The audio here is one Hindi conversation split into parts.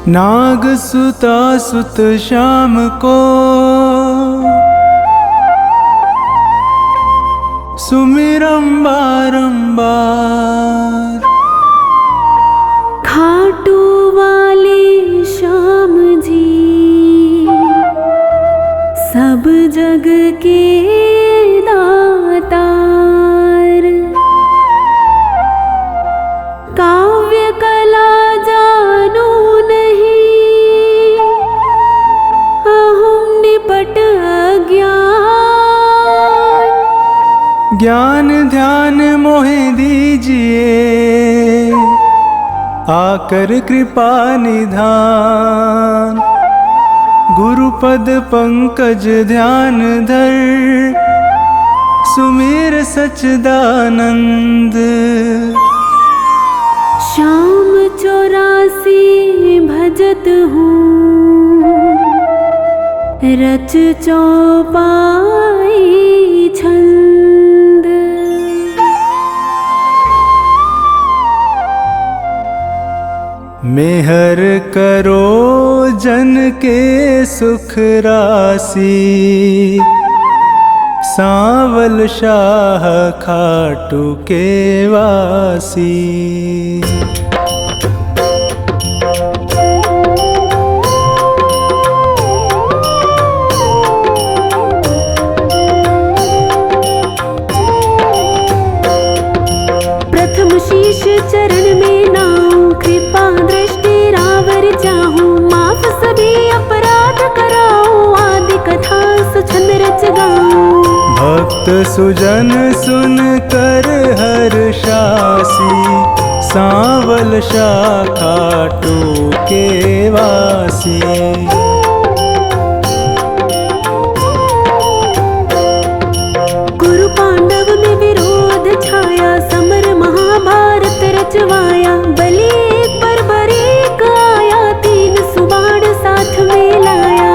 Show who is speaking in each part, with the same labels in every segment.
Speaker 1: नाग सुता सुत श्याम को सुमिरम बारंबार।
Speaker 2: खाटू वाले श्याम जी सब जग के दातार। काव्य कला जानो नहीं अहम निपट अज्ञान।
Speaker 1: ज्ञान ध्यान मोहे दीजिए आकर कृपा निधान। गुरुपद पंकज ध्यान धर सुमिर सच्चिदानंद।
Speaker 2: श्याम 84 भजत हूँ रच चौपाई छंद।
Speaker 1: मेहर करो जन के सुख राशि सांवल शाह खाटू के वासी।
Speaker 2: प्रथम शीश चरण में नाऊं कृपा दृष्टि रावर चाहूं। माफ सभी अपराध कराऊं आदि कथा सुछंद रच गाऊं।
Speaker 1: भक्त सुजन सुन कर हर्षासी सांवल शाह खाटू के वासी।
Speaker 2: कुरु पांडव में विरोध छाया समर महाभारत रचवाया। बलि एक पर बरीक आया तीन सुबाण साथ में लाया।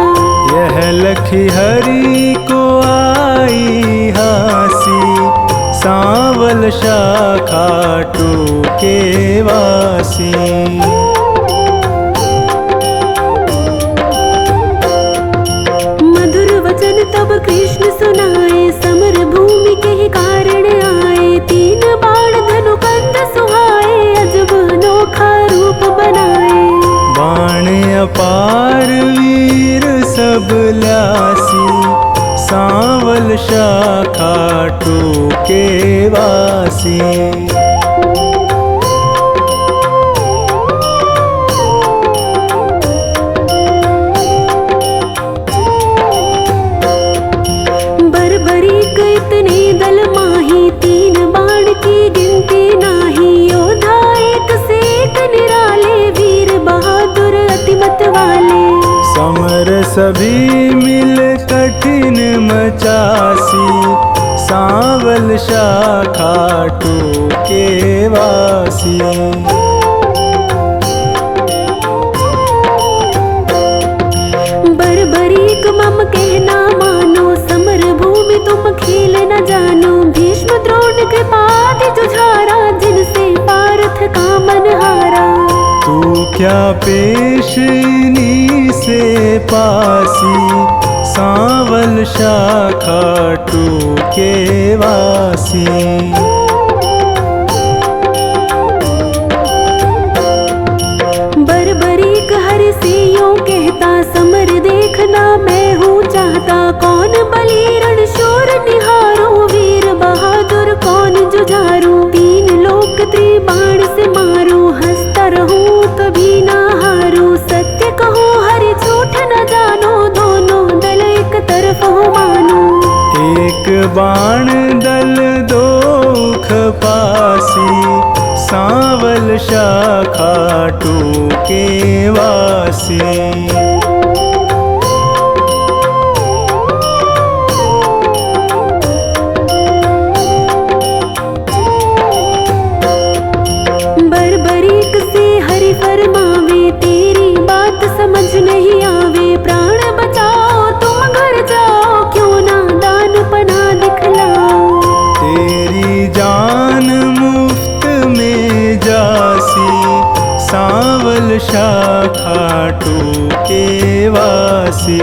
Speaker 1: यह लखी हरि को आई हासी सांवल शाह खाटू के वासी।
Speaker 2: मधुर वचन तब कृष्ण सुनाए समर भूमि के ही कारण आए। तीन बाण धनु कंध सुहाए अजब अनोखा रूप बनाए।
Speaker 1: बाण अपार वीर सब ल्यासी सांवल शाह खाटू के वासी।
Speaker 2: बरबरीक इतने दल माही तीन बाण की गिनती नाही। योद्धा एक से एक निराले वीर बहादुर अतिमत वाले।
Speaker 1: समर सभी मिल कठिन मचासी सांवल शाह खाटू के वासी।
Speaker 2: बरबरीक मम कहना मानो समर भूमि तुम खेल न जानो। भीष्म द्रोण कृपादि जुझारा जिनसे पार्थ का मन हारा।
Speaker 1: तू क्या पेशनी से पासी सांवल शाह खाटू के वासी।
Speaker 2: बरबरीक हरि से यूं कहता समर देखना मैं हूँ चाहता। कौन बलि रण शूर निहारो वीर बहादुर कौन जुझारू। तीन लोक त्रिबाण से मारू हंसता रहूं कभी ना हारू। सत्य कहूँ हरि झूठ न जानो दोनों दल एक तरफ हो मानो।
Speaker 1: एक बाण दल दो खपासी सांवल शाह खाटू के वासी।
Speaker 2: बरबरीक से हरि फरमावे तेरी बात समझ नहीं आवे। प्राण बचाओ तुम घर जाओ क्यों ना दान पना दिखलाओ। तेरी
Speaker 1: जान मुफ्त में जासी सांवल शाखा टूके वासी।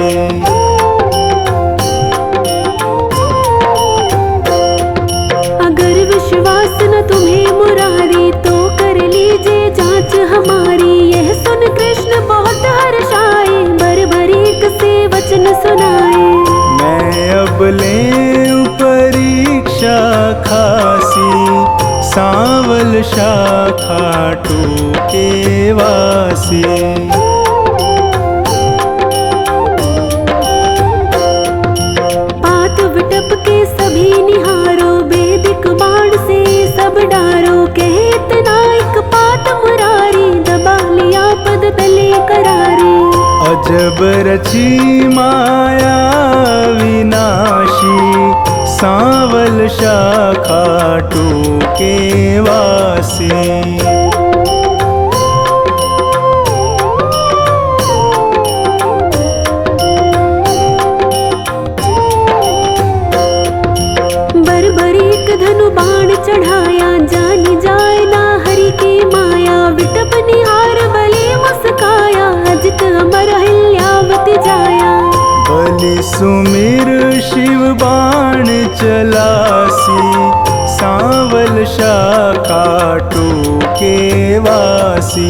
Speaker 2: अगर विश्वास न तुम्हें मुरारी तो कर लीजिए जांच हमारी। यह सुन कृष्ण बहुत हर्षाए, बरबरीक से वचन सुनाए।
Speaker 1: मैं अब लें परीक्षा खासी, सांवल शाखा टूके वासी।
Speaker 2: पात विटप के सभी निहारो, वैदिक बाण से सब डारो। कहे इतना एक पात मुरारी, दबा लिया पद तले करारे।
Speaker 1: अजब रची माया विनाशी, सांवल शाखा टूके वासी।
Speaker 2: बरबरीक धनु बाण चढ़ाया, जानी जाए ना हरि की माया। विटप निहार बलि मुस्काया, अजित अमर हिल्यावति जाया।
Speaker 1: बलि सुमिर शिव बाण चलासी, सांवल शाखा टूके वासी।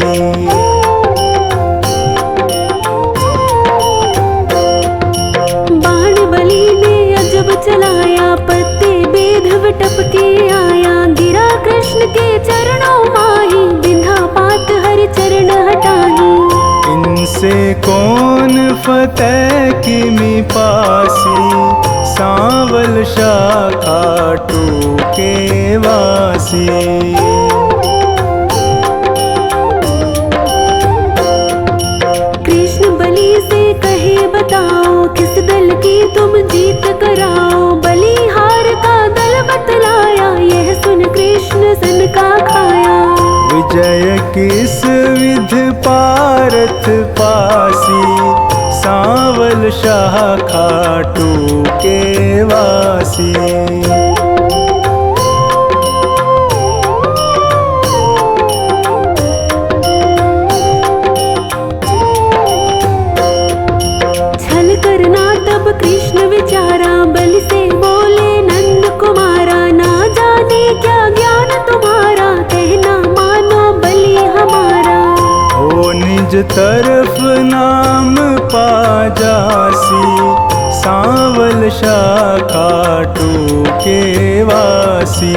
Speaker 2: बाण बलि ने अजब चलाया, पत्ते बेध विटप के आया। गिरा कृष्ण के चरणों माही, बिंधा पात हरि चरण हटाही।
Speaker 1: इनसे कौन फतेह किमि पासी, सांवल शाखा टूके वासी।
Speaker 2: कृष्ण बलि से कहे बताओ, किस दल की तुम जीत कराओ। बलिहार का दल बतलाया, यह सुन कृष्ण सन का खाया।
Speaker 1: विजय किस विध पारथ पासी, सांवल शाखा टूके वासी। छल करना तब कृष्ण विचारा, बलि से बोले नंद कुमारा। ना जाने क्या ज्ञान तुम्हारा, कहना मानो बलि हमारा। हो निज तरफ नाम पा जासी, सांवल शाखा टूके वासी।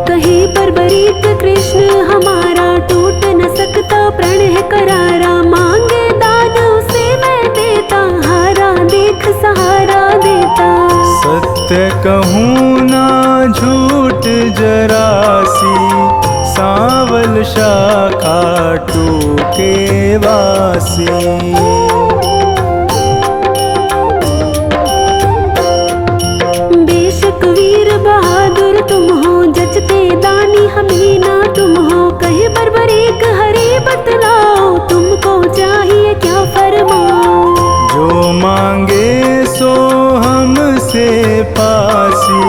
Speaker 2: कहे बरबरीक कृष्ण हमारा, टूट न सकता प्रण है करारा। मांगे दान उसे मैं देता, हारा देख सहारा देता।
Speaker 1: सत्य कहूँ ना झूठ जरासी, सांवल शाखा टूके वासी।
Speaker 2: बेशक वीर बहादुर तुम हो, जचते दानी हमें ना तुम हो। कहे बरबरीक हरि बतलाओ, तुमको चाहिए क्या फरमाओ।
Speaker 1: जो मांगे सो हमसे पासी,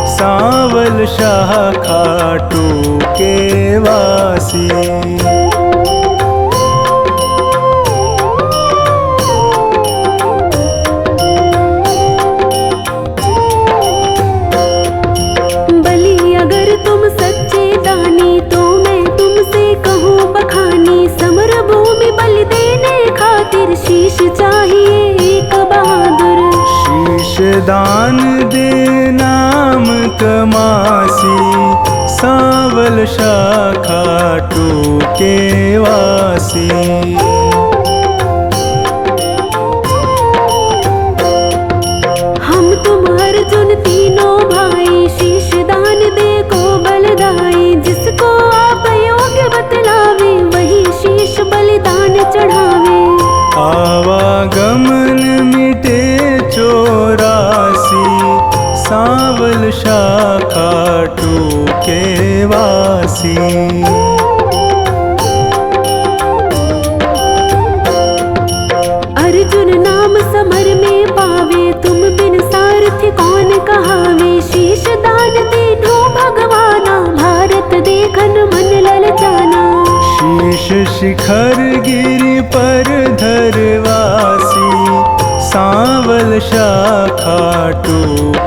Speaker 1: सांवल शाखा टूके वासी।
Speaker 2: बलि अगर तुम सच्चे दानी, तो मैं तुमसे कहूँ बखानी। समर भूमि बलि देने खातिर, शीश चाहिए एक बहादुर।
Speaker 1: शीश दान दे नाम कमासी, सांवल शाखा टूके वासी।
Speaker 2: हम तुम अर्जुन तीनों भाई, शीश दान दे को बलदाई। जिसको आप योग्य बतलावे, वही शीश बलिदान चढ़ावे।
Speaker 1: आवागमन मिटे चौरासी, सांवल शाखा टूके वासी।
Speaker 2: अर्जुन नाम समर में पावे, तुम बिन सारथी कौन कहावे। शीश दान तीनों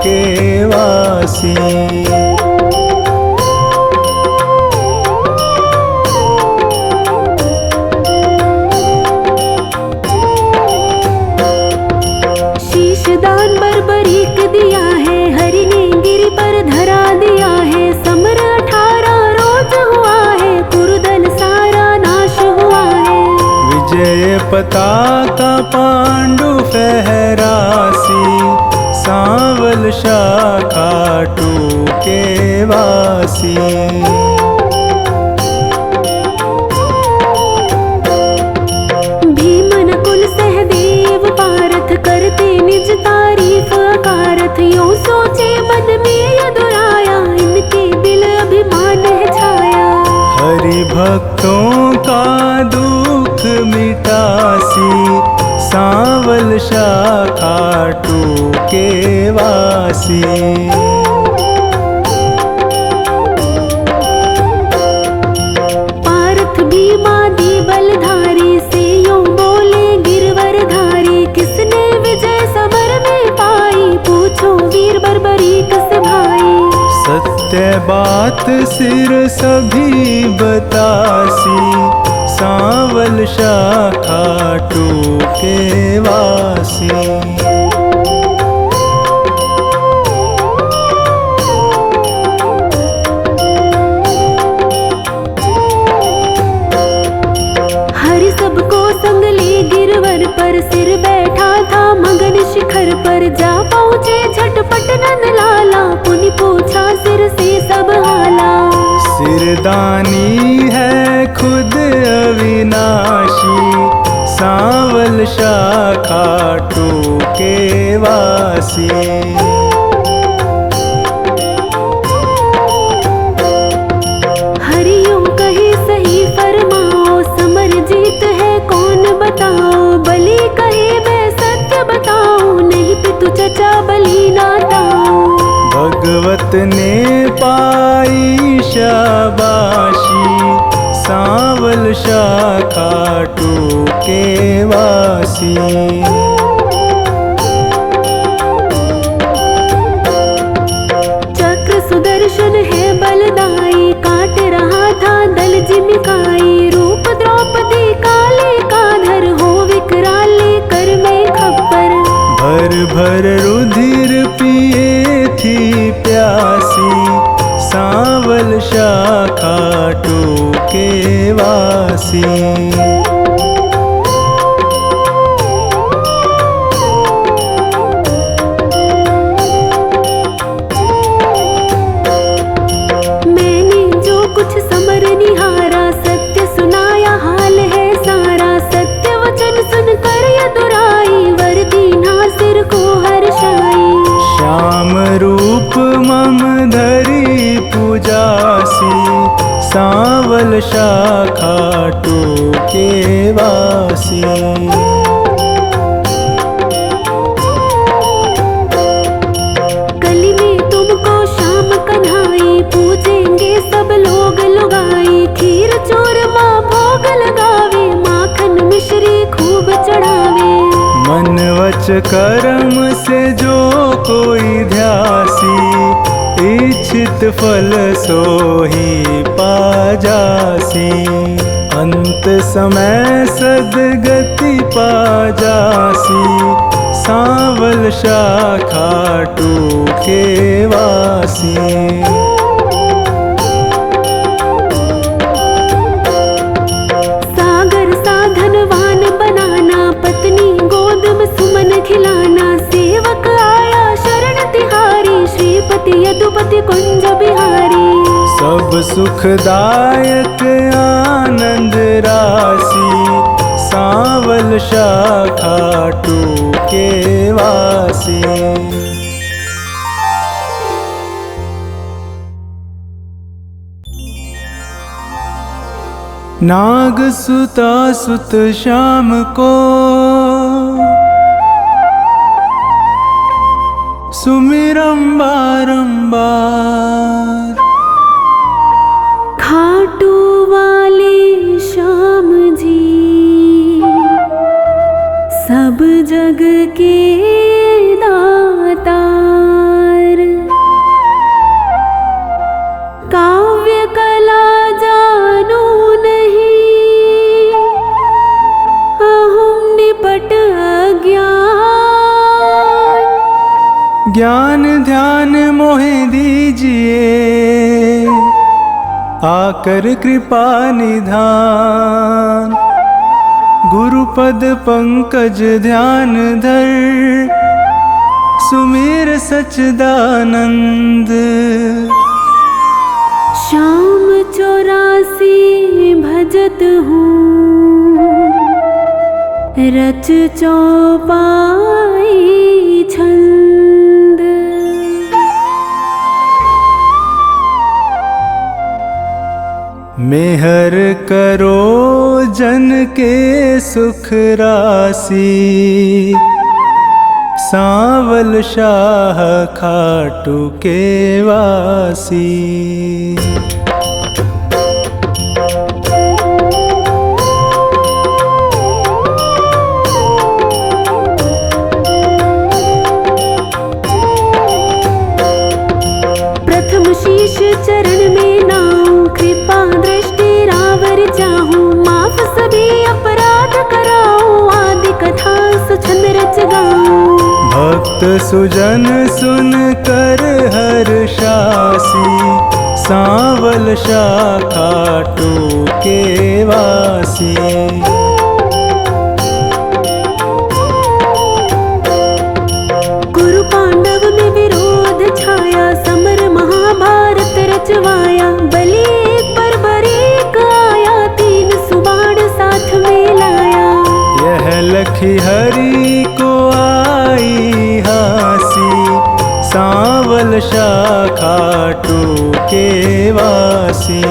Speaker 1: के वासी।
Speaker 2: दान बर्बरीक दिया है, हरि ने गिरि पर धरा दिया है। समर 18 रोज हुआ है, कुरुदल सारा नाश हुआ है।
Speaker 1: विजय पताका पांडु फहरासी, सांवल शाखा टूके वासी।
Speaker 2: भीमन कुल सहदेव पारथ करते निज तारीफ अकारथ। यूं सोचे मन में यदुराया, इनके दिल अभिमान है छाया।
Speaker 1: हरि भक्तों का दुख मिटासी, सांवल शाखा टूके वासी।
Speaker 2: पारथ भीमादि बलधारी, से यूं बोले गिरवर धारी। किसने विजय समर में पाई, पूछो वीर बर्बरीक से भाई।
Speaker 1: सत्य बात सिर सभी बतासी, सांवल शाखा टूके वासी।
Speaker 2: हरि सबको संग ले गिरवर पर, सिर बैठा था मगन शिखर पर। जा पहुँचे झटपट नंद लाला, पुनि पूछा सिर से सब हाला।
Speaker 1: सिरदानी है खुद अविनाशी, सांवल शाखा टूके वासी।
Speaker 2: हरि यूं कहे सही फरमाओ, समर जीत है कौन बताओ। बलि कहे मैं सत्य बताऊं, नहीं पितु चचा बलि नाताऊं।
Speaker 1: भगवत ने पाई शाबाशी, सांवल शाखा टूके वासी।
Speaker 2: चक्र सुदर्शन है बलदाई, काट रहा था दल जिमिकाई। रूप द्रौपदी काले का धर, हो विकराल कर मैं खप्पर।
Speaker 1: भर भर रुधिर पिए थी प्यासी, सांवल शाखा टूके वासी।
Speaker 2: मैंने जो कुछ समर निहारा, सत्य सुनाया हाल है सारा। सत्य वचन सुनकर यदुराई, वर दीना सिर को हर्षाई।
Speaker 1: श्याम रूप मम धरी पूजासी, सांवल शाखा टूके वासी।
Speaker 2: कली में तुमको शाम कन्हाई, पूजेंगे सब लोग लुगाई। खीर चूरमा भोग लगावे, माखन मिश्री खूब चढ़ावे।
Speaker 1: मन वच कर्म से जो कोई ध्यासी, इच्छित फल सोही पाजासी। अंत समय सदगति पाजासी, सांवल शाखा टूके वासी।
Speaker 2: सागर साधनवान बनाना, पत्नी गोद में सुमन खिलाना। सेवक आया शरण तिहारी, श्रीपति यदुपति कुंज बिहारी।
Speaker 1: सब सुखदायक आनंद राशि, सांवल शाखा टूके वासी। नाग सुता सुत श्याम को, सुमिरम बारंबार।
Speaker 2: खाटू वाले श्याम जी, सब जग के दातार।
Speaker 1: ज्ञान ध्यान मोहे दीजिए, आकर कृपा निधान। गुरुपद पंकज ध्यान धर, सुमेर सच्चिदानंद।
Speaker 2: श्याम 84 भजत हूँ, रच चौपाई छंद।
Speaker 1: मेहर करो जन के सुख राशि, सांवल शाह खाटू के वासी।
Speaker 2: प्रथम शीश चरण में नाऊं, कृपा दृष्टि रावर चाहूं। माफ सभी अपराध कराऊं, आदि कथा सुछंद रच गाऊं।
Speaker 1: भक्त सुजन सुन कर हर्षासी, सांवल शाह खाटू के वासी।
Speaker 2: कुरु पांडव में विरोध छाया, समर महाभारत रचवाया। बलि एक पर बरीक आया, 3 सुबाण साथ में लाया।
Speaker 1: यह लखी हरि को आई हासी, सांवल शाह खाटू के वासी।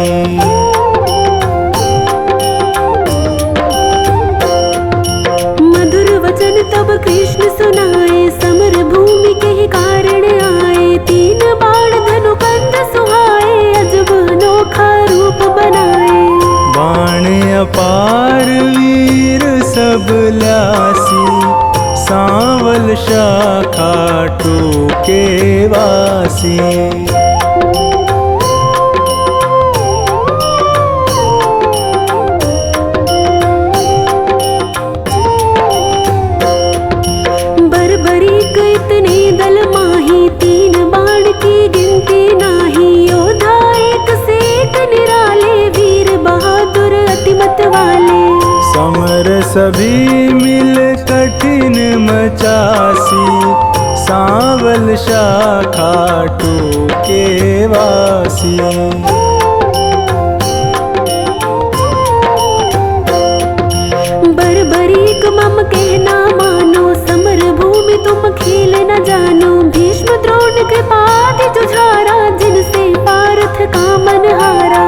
Speaker 2: मधुर वचन तब कृष्ण सुनाए, समर भूमि के ही कारण आए। 3 बाण धनु कंद सुहाए, अजब अनोखा रूप बनाए।
Speaker 1: बाण अपार वीर सब ल्यासी, सांवल शाह खाटू के वासी। बर्बरीक इतने दल माही, 3 बाण की गिनती नाही। योद्धा एक से एक निराले, वीर बहादुर अति मत वाले। समर सभी मिल कठिन मचासी, सांवल शाह खाटू के वासी।
Speaker 2: बर्बरीक मम कहना मानो, समर भूमि तुम खेल न जानो। भीष्म द्रोण कृपादि जुझारा, जिनसे पार्थ का मन हारा।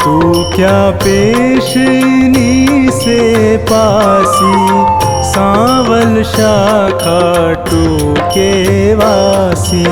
Speaker 1: तू क्या पेश इन्हीं से पासी, सांवल शाह खाटू के वासी।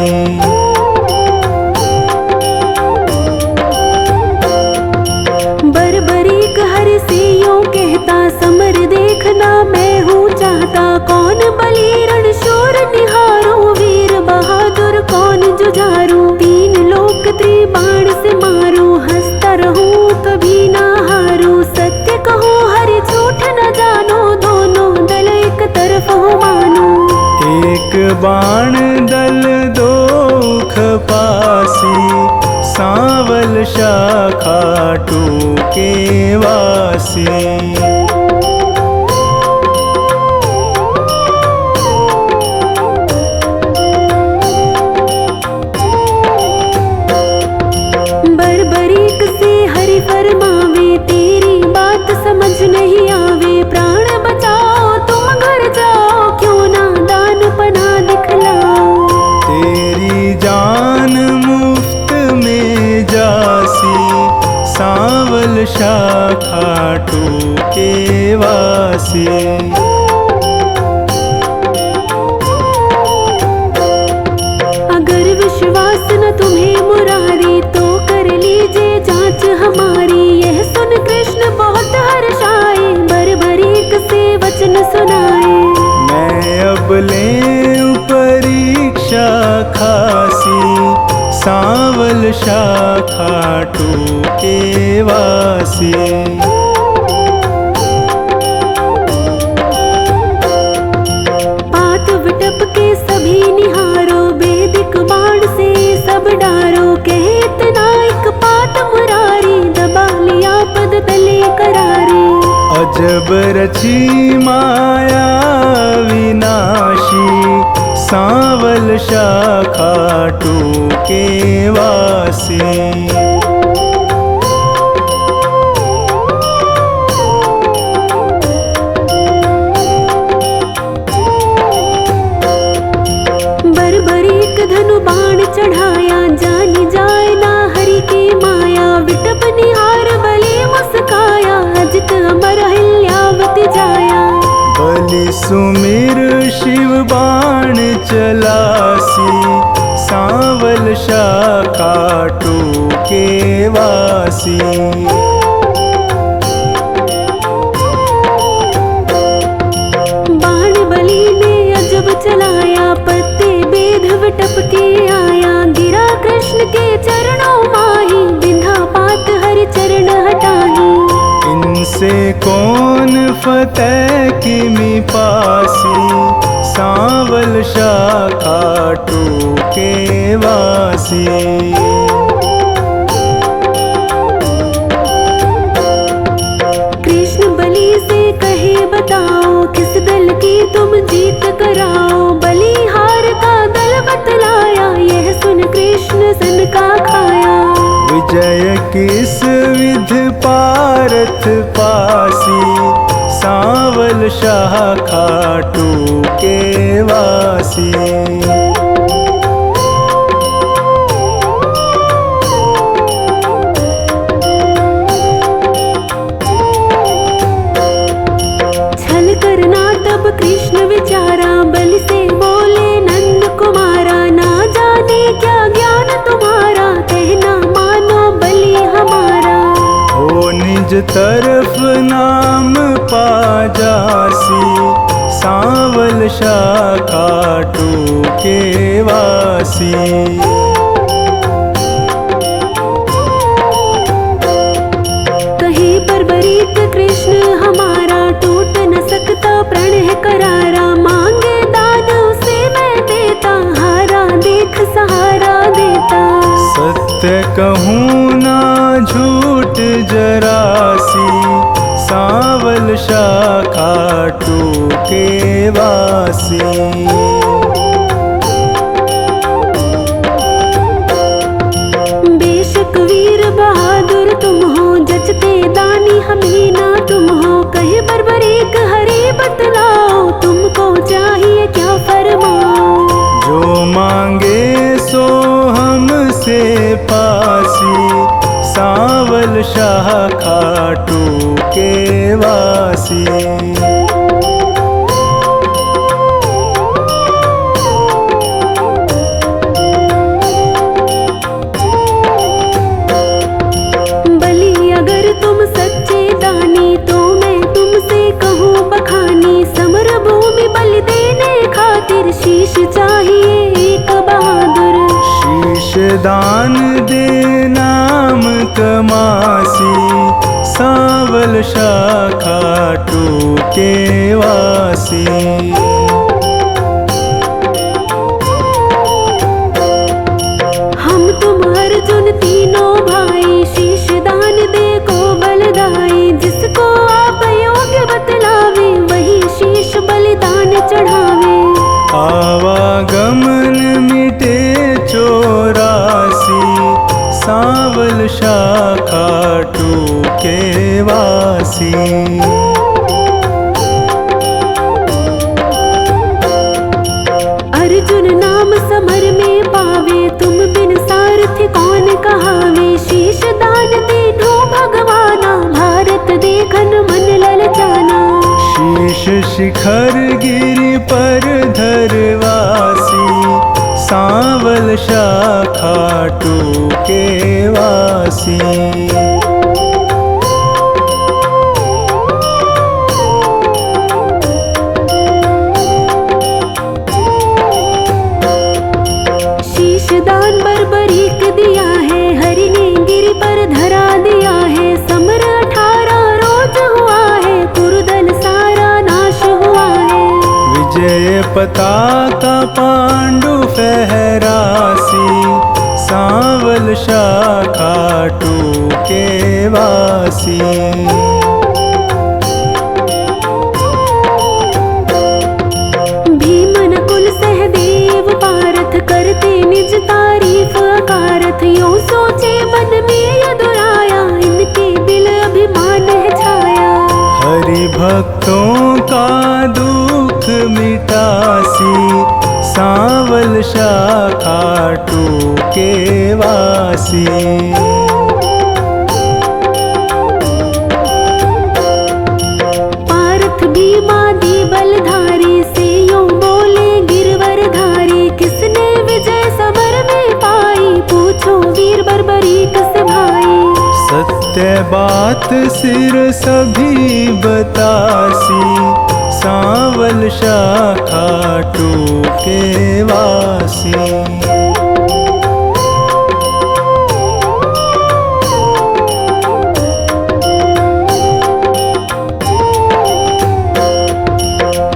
Speaker 2: बर्बरीक हरि से यूं कहता, समर देखना मैं हूँ चाहता। कौन बलि रण शूर निहारो, वीर बहादुर कौन जुझारू। 3 लोक त्रिबाण से मारू, हंसता रहूं कभी ना हारू। सत्य कहूँ हरि झूठ न जानो, दोनों दल एक तरफ हो मानो।
Speaker 1: एक बाण दल दोख पासी, सांवल शाह खाटू के वासी।
Speaker 2: बर्बरीक से हरि फरमावे, तेरी बात समझ नहीं आवे। प्राण बचाओ तुम घर जाओ, क्यों ना दान पना दिखलाओ।
Speaker 1: तेरी जान मुफ्त में जासी, सांवल शाह खाटू के वासी।
Speaker 2: अगर विश्वास न तुम्हें मुरारी, तो कर लीजिए जांच हमारी। यह सुन कृष्ण बहुत हर्षाए, बर्बरीक से वचन सुनाए।
Speaker 1: मैं अब ले परीक्षा खासी, सांवल शाह खाटू के वासी।
Speaker 2: पात विटप के सभी निहारो, वेद
Speaker 1: अजब रची माया विनाशी, सांवल शाखा टूके वासी।
Speaker 2: बर्बरीक धनु बाण चढ़ाया, जानी जाए ना हरि की माया। विटप निहार बलि मुस्काया, अजित अमर हिल्यावति जाया।
Speaker 1: बलि सुमिर शिव बाण चलासी, सांवल शाखा टूके वासी।
Speaker 2: बाण बलि ने अजब चलाया, पत्ते बेध विटप के आया। गिरा कृष्ण के चरणों माही, बिंधा पात हरि चरण हटाही।
Speaker 1: इनसे कौन फतेह किमि पासी, सांवल शाखा टूके वासी।
Speaker 2: कृष्ण बलि से कहे बताओ, किस दल की तुम जीत कराओ। बलिहार का दल बतलाया, यह सुन कृष्ण सन का खाया।
Speaker 1: विजय किस विध पारथ पासी, सांवल शाखा टूके वासी। छल करना तब कृष्ण विचारा, बलि से बोले नंद कुमारा। ना जाने क्या ज्ञान तुम्हारा, कहना मानो बलि हमारा। हो निज तरफ नाम पा जासी, सांवल शाखा टूके वासी।
Speaker 2: कहे बर्बरीक कृष्ण हमारा, टूट न सकता प्रण है करारा। मांगे दान उसे मैं देता, हारा देख सहारा देता।
Speaker 1: सत्य कहूँ ना झूठ जरासी, सांवल शाखा टूके वासी।
Speaker 2: बेशक वीर बहादुर तुम हो, जचते दानी हमें ना तुम हो। कहे बर्बरीक हरि बतलाओ, तुमको चाहिए क्या फरमाओ।
Speaker 1: जो मांगे सो हमसे पासी, सांवल शाखा टूके वासी।
Speaker 2: बलि अगर तुम सच्चे दानी, तो मैं तुमसे कहूँ बखानी। समर भूमि बलि देने खातिर, शीश चाहिए एक बहादुर।
Speaker 1: शीश दान दे नाम कमासी, सांवल शाखा टूके वासी।
Speaker 2: हम तुम अर्जुन तीनों भाई, शीश दान दे को बलदाई। जिसको आप योग्य बतलावे, वही शीश बलिदान चढ़ावे।
Speaker 1: आवागमन मिटे चौरासी, सांवल शाखा टूके वासी।
Speaker 2: अर्जुन नाम समर में पावे, तुम बिन सारथी कौन कहावे। शीश दान दीनो भगवाना, भारत देखन मन ललचाना।
Speaker 1: शीश शिखर गिरि पर धरवासी, सांवल शाखा टूके वासी।
Speaker 2: शीश दान बर्बरीक दिया है, हरि ने गिरि पर धरा दिया है। समर 18 रोज हुआ है, कुरुदल सारा नाश हुआ है।
Speaker 1: विजय पताका पांडु फहरासी, सांवल शाखा टूके वासी।
Speaker 2: यूं सोचे मन में यदुराया, इनके दिल अभिमान है छाया।
Speaker 1: हरि भक्तों का दुख मिटासी, सांवल शाखा टूके वासी।
Speaker 2: पार्थ भीमादि बलधारी से यूं बोले गिरवरधारी, किसने विजय समर में पाई, पूछो वीर बर्बरीक से भाई।
Speaker 1: सत्य बात सिर सभी बतासी, सांवल शाखा टूके वासी।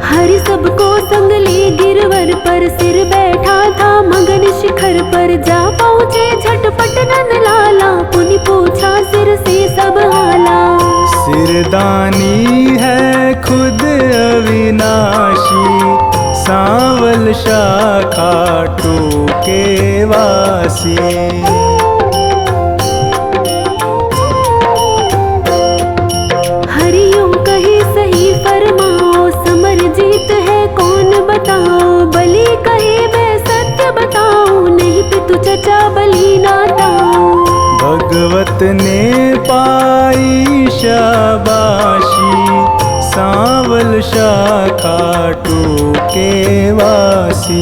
Speaker 2: हरि सबको संग ले गिरवर पर, सिर बैठा था मगन शिखर पर। जा पहुँचे झटपट नंद लाला, पुनि पूछा सिर से सब हाला।
Speaker 1: सिरदानी है खुद अविनाशी, सांवल शाखा टूके वासी।
Speaker 2: हरि यूं कहे सही फरमाओ, समर जीत है कौन बताओ। बलि कहे मैं सत्य बताऊं, नहीं पितु चचा बलि ना ताऊं।
Speaker 1: भगवत ने पाई शाबाशी, सांवल शाखा टूके वासी।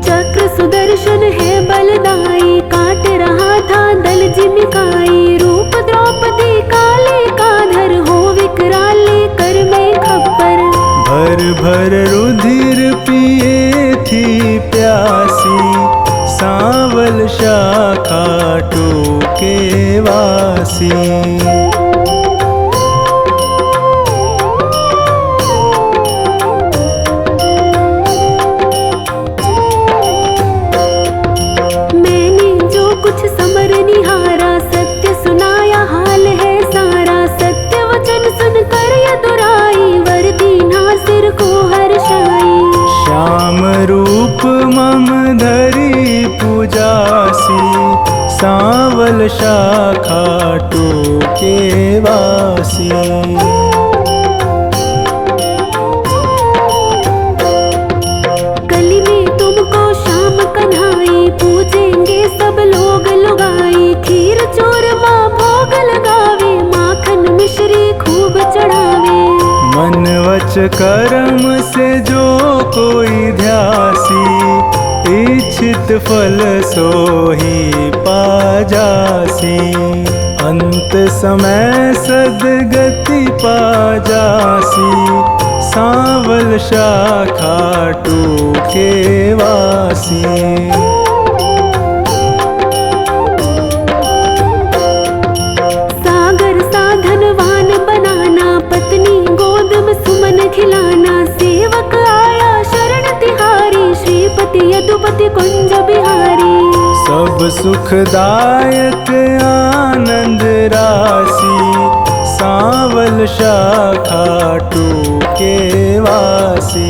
Speaker 2: चक्र सुदर्शन है बलदाई, काट रहा था दल जिमिकाई। रूप द्रौपदी काले का धर, हो विकराले कर में खप्पर।
Speaker 1: भर भर रुधिर पिए थी प्यासी, सांवल शाखा टूके वासी।
Speaker 2: मैंने जो कुछ समर निहारा, सत्य सुनाया हाल है सारा। सत्य वचन सुन कर यदुराई, वर दीना सिर को हर्षाई।
Speaker 1: श्याम रूप मम धरी पूजासी, सांवल शाखा टूके वासी।
Speaker 2: कली में तुमको शाम कन्हाई, पूजेंगे सब लोग लुगाई। खीर चूरमा भोग लगावे, माखन मिश्री खूब चढ़ावे।
Speaker 1: मन वच कर्म से जो कोई ध्यासी, इच्छित फल सोही पा जासी। अंत समय सदगति पा जासी, सांवल शाखा टूके वासी।
Speaker 2: सागर साधनवान बनाना, पत्नी गोद में सुमन खिलाना। सेवक आया शरण तिहारी, श्रीपति यदुपति कुंज बिहारी।
Speaker 1: सब सुखदायक आनंद राशि, सांवल शाखा टूके वासी।